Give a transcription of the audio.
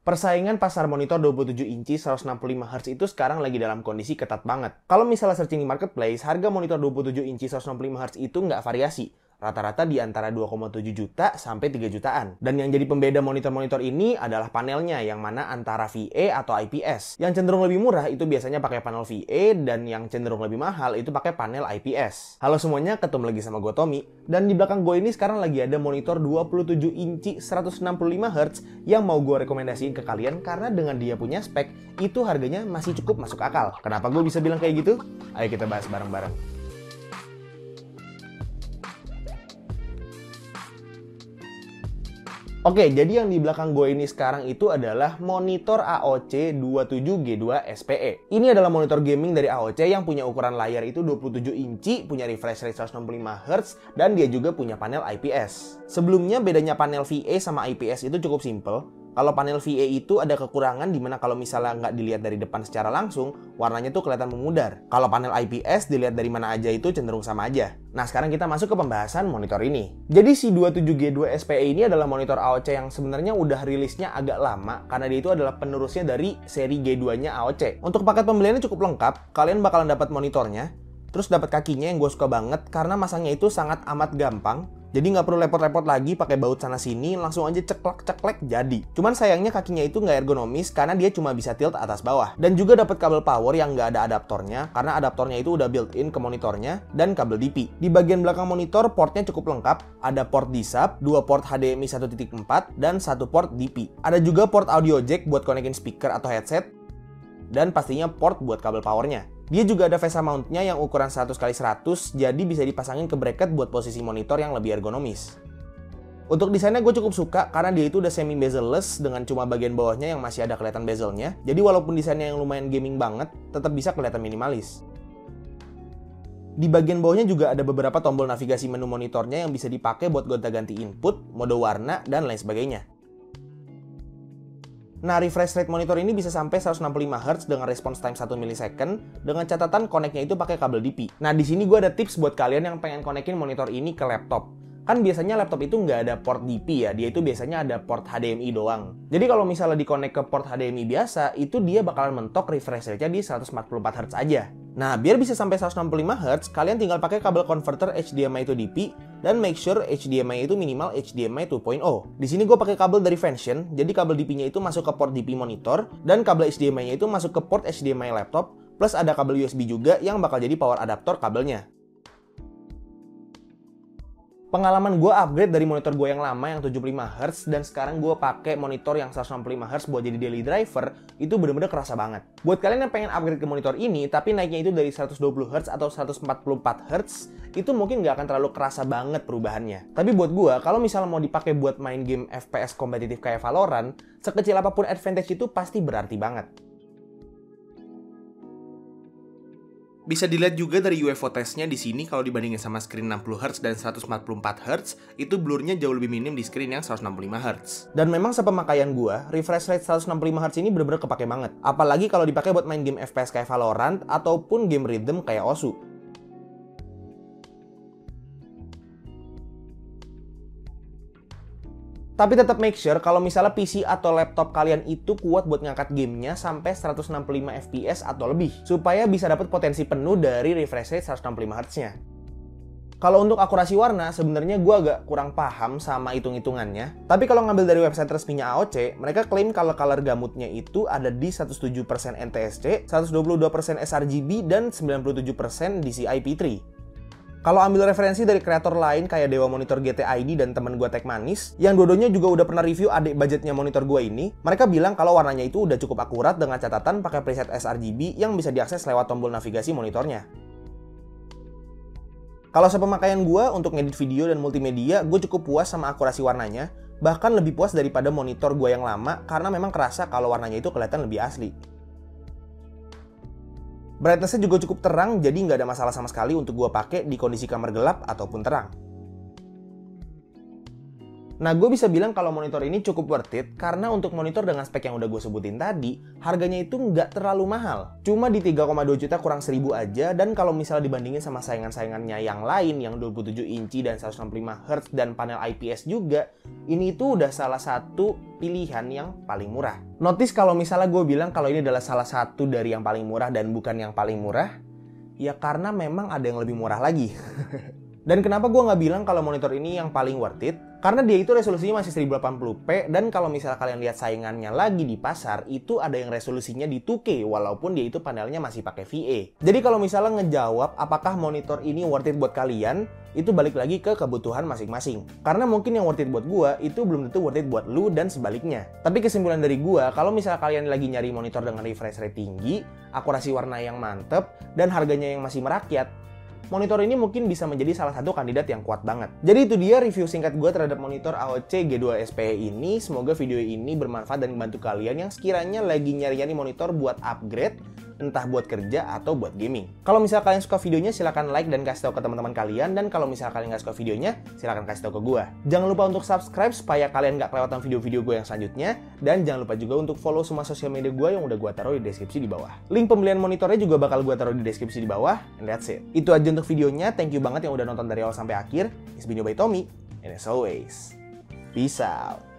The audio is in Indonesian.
Persaingan pasar monitor 27 inci 165 Hz itu sekarang lagi dalam kondisi ketat banget. Kalau misalnya searching di marketplace, harga monitor 27 inci 165 Hz itu nggak variasi. Rata-rata di antara 2,7 juta sampai 3 jutaan. Dan yang jadi pembeda monitor-monitor ini adalah panelnya, yang mana antara VA atau IPS. Yang cenderung lebih murah itu biasanya pakai panel VA, dan yang cenderung lebih mahal itu pakai panel IPS. Halo semuanya, ketemu lagi sama gue Tommy. Dan di belakang gue ini sekarang lagi ada monitor 27 inci 165 Hz yang mau gue rekomendasiin ke kalian karena dengan dia punya spek, itu harganya masih cukup masuk akal. Kenapa gue bisa bilang kayak gitu? Ayo kita bahas bareng-bareng. Oke, jadi yang di belakang gue ini sekarang itu adalah monitor AOC 27G2 SPE. Ini adalah monitor gaming dari AOC yang punya ukuran layar itu 27 inci, punya refresh rate 165 Hz, dan dia juga punya panel IPS. Sebelumnya bedanya panel VA sama IPS itu cukup simple. Kalau panel VA itu ada kekurangan dimana kalau misalnya nggak dilihat dari depan secara langsung, warnanya tuh kelihatan memudar. Kalau panel IPS dilihat dari mana aja itu cenderung sama aja. Nah sekarang kita masuk ke pembahasan monitor ini. Jadi si 27G2 SPE ini adalah monitor AOC yang sebenarnya udah rilisnya agak lama karena dia itu adalah penerusnya dari seri G2-nya AOC. Untuk paket pembeliannya cukup lengkap, kalian bakalan dapat monitornya, terus dapat kakinya yang gue suka banget karena masangnya itu sangat amat gampang. Jadi nggak perlu repot-repot lagi pakai baut sana-sini, langsung aja ceklek-ceklek jadi. Cuman sayangnya kakinya itu nggak ergonomis karena dia cuma bisa tilt atas bawah. Dan juga dapat kabel power yang nggak ada adaptornya, karena adaptornya itu udah built-in ke monitornya, dan kabel DP. Di bagian belakang monitor, portnya cukup lengkap. Ada port DSAP, 2 port HDMI 1.4, dan 1 port DP. Ada juga port audio jack buat konekin speaker atau headset, dan pastinya port buat kabel powernya. Dia juga ada VESA mount-nya yang ukuran 100x100, jadi bisa dipasangin ke bracket buat posisi monitor yang lebih ergonomis. Untuk desainnya gue cukup suka karena dia itu udah semi bezel-less dengan cuma bagian bawahnya yang masih ada kelihatan bezelnya. Jadi walaupun desainnya yang lumayan gaming banget, tetap bisa kelihatan minimalis. Di bagian bawahnya juga ada beberapa tombol navigasi menu monitornya yang bisa dipakai buat gonta-ganti input, mode warna, dan lain sebagainya. Nah, refresh rate monitor ini bisa sampai 165 Hz dengan response time 1 millisecond dengan catatan koneknya itu pakai kabel DP. Nah, di sini gue ada tips buat kalian yang pengen konekin monitor ini ke laptop. Kan biasanya laptop itu nggak ada port DP ya, dia itu biasanya ada port HDMI doang. Jadi kalau misalnya dikonek ke port HDMI biasa, itu dia bakalan mentok refresh rate-nya di 144 Hz aja. Nah, biar bisa sampai 165 Hz, kalian tinggal pakai kabel converter HDMI to DP dan make sure HDMI itu minimal HDMI 2.0. Di sini gue pakai kabel dari Vention, jadi kabel DP-nya itu masuk ke port DP monitor dan kabel HDMI-nya itu masuk ke port HDMI laptop, plus ada kabel USB juga yang bakal jadi power adaptor kabelnya. Pengalaman gue upgrade dari monitor gue yang lama yang 75 Hz dan sekarang gue pakai monitor yang 165 Hz buat jadi daily driver, itu bener-bener kerasa banget. Buat kalian yang pengen upgrade ke monitor ini tapi naiknya itu dari 120 Hz atau 144 Hz, itu mungkin nggak akan terlalu kerasa banget perubahannya. Tapi buat gue, kalau misalnya mau dipakai buat main game FPS kompetitif kayak Valorant, sekecil apapun advantage itu pasti berarti banget. Bisa dilihat juga dari UFO testnya di sini kalau dibandingin sama screen 60 Hz dan 144 Hz, itu blurnya jauh lebih minim di screen yang 165 Hz. Dan memang sepemakaian gua, refresh rate 165 Hz ini bener-bener kepake banget. Apalagi kalau dipakai buat main game FPS kayak Valorant ataupun game rhythm kayak Osu. Tapi tetap make sure kalau misalnya PC atau laptop kalian itu kuat buat ngangkat gamenya sampai 165 fps atau lebih, supaya bisa dapat potensi penuh dari refresh rate 165 Hz-nya. Kalau untuk akurasi warna, sebenarnya gue agak kurang paham sama hitung-hitungannya. Tapi kalau ngambil dari website resminya AOC, mereka klaim kalau color gamutnya itu ada di 107% NTSC, 122% sRGB, dan 97% DCI-P3. Kalau ambil referensi dari kreator lain kayak Dewa Monitor GT ID dan temen gue Tech Manis, yang dua-duanya juga udah pernah review adik budgetnya monitor gue ini, mereka bilang kalau warnanya itu udah cukup akurat dengan catatan pakai preset sRGB yang bisa diakses lewat tombol navigasi monitornya. Kalau sepemakaian gue untuk ngedit video dan multimedia, gue cukup puas sama akurasi warnanya, bahkan lebih puas daripada monitor gue yang lama karena memang kerasa kalau warnanya itu kelihatan lebih asli. Brightness-nya juga cukup terang, jadi nggak ada masalah sama sekali untuk gue pakai di kondisi kamar gelap ataupun terang. Nah, gue bisa bilang kalau monitor ini cukup worth it karena untuk monitor dengan spek yang udah gue sebutin tadi, harganya itu nggak terlalu mahal. Cuma di 3,2 juta kurang 1000 aja, dan kalau misalnya dibandingin sama saingan-saingannya yang lain yang 27 inci dan 165 Hz dan panel IPS juga, ini tuh udah salah satu pilihan yang paling murah. Notice kalau misalnya gue bilang kalau ini adalah salah satu dari yang paling murah dan bukan yang paling murah, ya karena memang ada yang lebih murah lagi. Dan kenapa gue nggak bilang kalau monitor ini yang paling worth it? Karena dia itu resolusinya masih 1080p, dan kalau misalnya kalian lihat saingannya lagi di pasar, itu ada yang resolusinya di 2K, walaupun dia itu panelnya masih pakai VA. Jadi kalau misalnya ngejawab apakah monitor ini worth it buat kalian, itu balik lagi ke kebutuhan masing-masing. Karena mungkin yang worth it buat gue, itu belum tentu worth it buat lu dan sebaliknya. Tapi kesimpulan dari gue, kalau misalnya kalian lagi nyari monitor dengan refresh rate tinggi, akurasi warna yang mantep, dan harganya yang masih merakyat, monitor ini mungkin bisa menjadi salah satu kandidat yang kuat banget. Jadi itu dia review singkat gue terhadap monitor AOC G2 SPE ini. Semoga video ini bermanfaat dan membantu kalian yang sekiranya lagi nyari-nyari monitor buat upgrade, entah buat kerja atau buat gaming. Kalau misalnya kalian suka videonya, silahkan like dan kasih tahu ke teman-teman kalian. Dan kalau misalnya kalian nggak suka videonya, silahkan kasih tahu ke gue. Jangan lupa untuk subscribe supaya kalian nggak kelewatan video-video gue yang selanjutnya. Dan jangan lupa juga untuk follow semua sosial media gue yang udah gue taruh di deskripsi di bawah. Link pembelian monitornya juga bakal gue taruh di deskripsi di bawah. And that's it. Itu aja untuk videonya. Thank you banget yang udah nonton dari awal sampai akhir. It's been your by Tommy. And as always, peace out.